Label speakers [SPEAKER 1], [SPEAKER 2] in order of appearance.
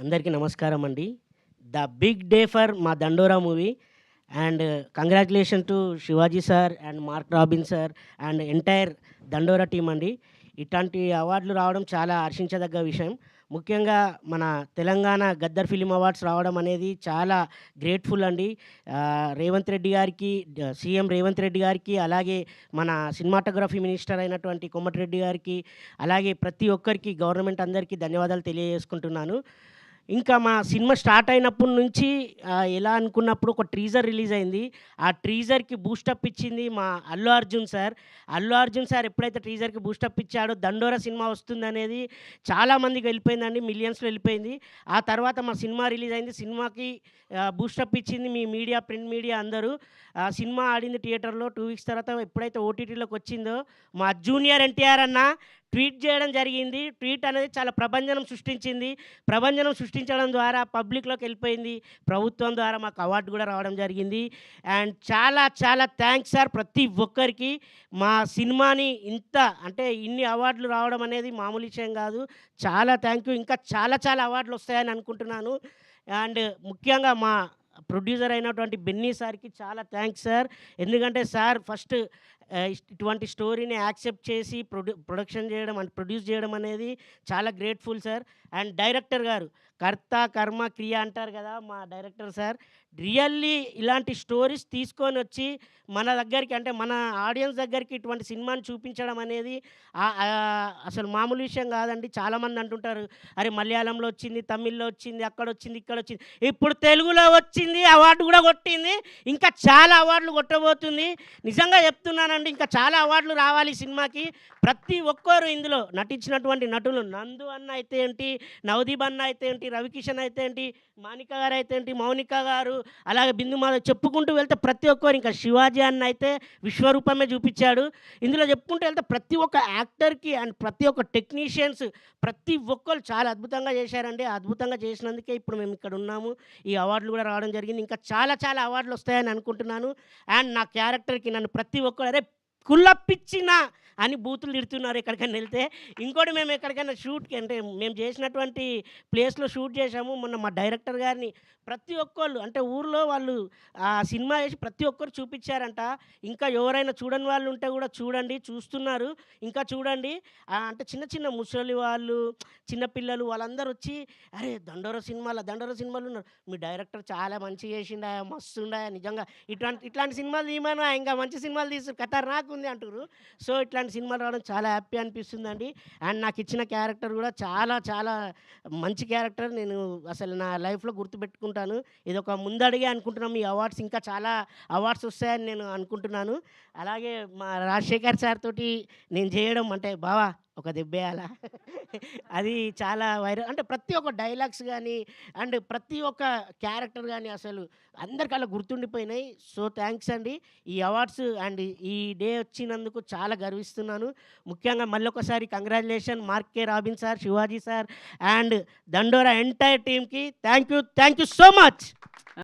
[SPEAKER 1] అందరికీ నమస్కారం అండి. ద బిగ్ డే ఫర్ మా 'దండోరా' movie and congratulation to Shivaji sir and mark robin sir and entire 'దండోరా' టీమ్ అండి. ఇట్లాంటి అవార్డులు రావడం చాలా హర్షించదగ్గ విషయం. ముఖ్యంగా మన తెలంగాణ గద్దర్ ఫిల్మ్ అవార్డ్స్ రావడం అనేది చాలా గ్రేట్‌ఫుల్ అండి. రేవంత్ రెడ్డి గారికి, సీఎం రేవంత్ రెడ్డి గారికి, అలాగే మన సినిమాటోగ్రఫీ మినిస్టర్ అయినటువంటి కోమటిరెడ్డి గారికి, అలాగే ప్రతి ఒక్కరికి గవర్నమెంట్ అందరికీ ధన్యవాదాలు తెలియజేసుకుంటున్నాను. ఇంకా మా సినిమా స్టార్ట్ అయినప్పటి నుంచి ఎలా అనుకున్నప్పుడు ఒక టీజర్ రిలీజ్ అయింది. ఆ టీజర్‌కి బూస్టప్ ఇచ్చింది మా అల్లు అర్జున్ సార్. అల్లు అర్జున్ సార్ ఎప్పుడైతే టీజర్‌కి బూస్టప్ ఇచ్చాడో 'దండోరా' సినిమా వస్తుందనేది చాలా మందికి వెళ్ళిపోయిందండి. మిలియన్స్‌లో వెళ్ళిపోయింది. ఆ తర్వాత మా సినిమా రిలీజ్ అయింది. సినిమాకి బూస్టప్ ఇచ్చింది మీ మీడియా, ప్రింట్ మీడియా అందరూ. సినిమా ఆడింది థియేటర్‌లో. 2 వీక్స్ తర్వాత ఎప్పుడైతే ఓటీటీలోకి వచ్చిందో మా జూనియర్ ఎన్టీఆర్ అన్న ట్వీట్ చేయడం జరిగింది. ట్వీట్ అనేది చాలా ప్రభంజనం సృష్టించింది. ప్రభంజనం సృష్టించడం ద్వారా పబ్లిక్‌లోకి వెళ్ళిపోయింది. ప్రభుత్వం ద్వారా మాకు అవార్డు కూడా రావడం జరిగింది. అండ్ చాలా చాలా థ్యాంక్స్ సార్ ప్రతి ఒక్కరికి. మా సినిమాని ఇంత అంటే ఇన్ని అవార్డులు రావడం అనేది మామూలు విషయం కాదు. చాలా థ్యాంక్ యూ. ఇంకా చాలా చాలా అవార్డులు వస్తాయని అనుకుంటున్నాను. అండ్ ముఖ్యంగా మా ప్రొడ్యూసర్ అయినటువంటి బెన్నీ సార్‌కి చాలా థ్యాంక్స్ సార్. ఎందుకంటే సార్ ఫస్ట్ ఇటువంటి స్టోరీని యాక్సెప్ట్ చేసి ప్రొడక్షన్ చేయడం అండ్ ప్రొడ్యూస్ చేయడం అనేది చాలా గ్రేట్‌ఫుల్ సార్. అండ్ డైరెక్టర్ గారు కర్త, కర్మ, క్రియ అంటారు కదా! మా డైరెక్టర్ సార్. రియల్లీ ఇలాంటి స్టోరీస్ తీసుకొనొచ్చి మన దగ్గరికి అంటే మన ఆడియన్స్ దగ్గరికి ఇటువంటి సినిమాని చూపించడం అనేది అసలు మామూలు విషయం కాదండి. చాలామంది అంటుంటారు, "అరే! మలయాళంలో వచ్చింది, తమిళ్‌లో వచ్చింది, అక్కడొచ్చింది, ఇక్కడొచ్చింది." ఇప్పుడు తెలుగులో వచ్చింది, అవార్డు కూడా కొట్టింది. ఇంకా చాలా అవార్డులు కొట్టబోతుంది. నిజంగా చెప్తున్నానండి, ఇంకా చాలా అవార్డులు రావాలి ఈ సినిమాకి. ప్రతి ఒక్కరు ఇందులో నటించినటువంటి నటులు నందు అన్న అయితే ఏంటి, నవదీప్ అన్న అయితే ఏంటి, రవికిషన్ అయితే ఏంటి, మానిక గారు అయితే ఏంటి, మౌనిక గారు, అలాగే బిందు మాధవ్ చెప్పుకుంటూ వెళ్తే ప్రతి ఒక్కరు, ఇంకా శివాజీ అన్న అయితే విశ్వరూపమే చూపించాడు. ఇందులో చెప్పుకుంటూ వెళ్తే ప్రతి ఒక్క యాక్టర్‌కి అండ్ ప్రతి ఒక్క టెక్నీషియన్స్ ప్రతి ఒక్కళ్ళు చాలా అద్భుతంగా చేశారండి. అద్భుతంగా చేసినందుకే ఇప్పుడు మేము ఇక్కడ ఉన్నాము. ఈ అవార్డులు కూడా రావడం జరిగింది. ఇంకా చాలా చాలా అవార్డులు వస్తాయని అనుకుంటున్నాను. అండ్ నా క్యారెక్టర్‌కి నన్ను ప్రతి ఒక్కరు "అరే! కుళ్ళపిచ్చిన" అని బూతులు తిడుతున్నారు ఎక్కడికైనా వెళ్తే. ఇంకోటి మేము ఎక్కడికైనా షూట్‌కి అంటే మేము చేసినటువంటి ప్లేస్‌లో షూట్ చేశాము. మొన్న మా డైరెక్టర్ గారిని ప్రతి ఒక్కళ్ళు అంటే ఊర్లో వాళ్ళు ఆ సినిమా చేసి ప్రతి ఒక్కరు చూపించారంట. ఇంకా ఎవరైనా చూడని వాళ్ళు ఉంటే కూడా చూడండి. చూస్తున్నారు. ఇంకా చూడండి. అంటే చిన్న చిన్న ముసలి వాళ్ళు, చిన్న పిల్లలు వాళ్ళందరూ వచ్చి "అరే! దండోరా సినిమాలో ఉన్నారు. మీ డైరెక్టర్ చాలా మంచిగా చేసిండాయా, మస్తుండాయా నిజంగా ఇట్లాంటి సినిమాలు తీయమను ఇంకా మంచి సినిమాలు తీస్తుర్రు ఖతర్నాక్ ఉంది" అంటుర్రు. సో, ఇట్లాంటి సినిమాలు రావడం చాలా హ్యాపీ అనిపిస్తుందండి. అండ్ నాకిచ్చిన క్యారెక్టర్ కూడా చాలా చాలా మంచి క్యారెక్టర్. నేను అసలు నా లైఫ్‌లో గుర్తుపెట్టుకుంటాను. ఇదొక ముందడుగే అనుకుంటున్నాం. ఈ అవార్డ్స్ ఇంకా చాలా అవార్డ్స్ వస్తాయని నేను అనుకుంటున్నాను. అలాగే మా రాజశేఖర్ సార్ తోటి నేను చేయడం అంటే "బావ ఒక దెబ్బేయాలా?" అది చాలా అంటే ప్రతి ఒక్క డైలాగ్స్ గానీ, అండ్ ప్రతి ఒక్క క్యారెక్టర్ గానీ అసలు అందరికి అలా గుర్తుండిపోయినాయి. సో, థ్యాంక్స్ అండి. ఈ అవార్డ్స్ అండ్ ఈ డే వచ్చినందుకు చాలా గర్విస్తున్నాను. ముఖ్యంగా మళ్ళొకసారి congratulation mark K. Robin sir, Shivaji sir and దండోరా ఎంటైర్ టీమ్‌కి thank you. Thank you so much.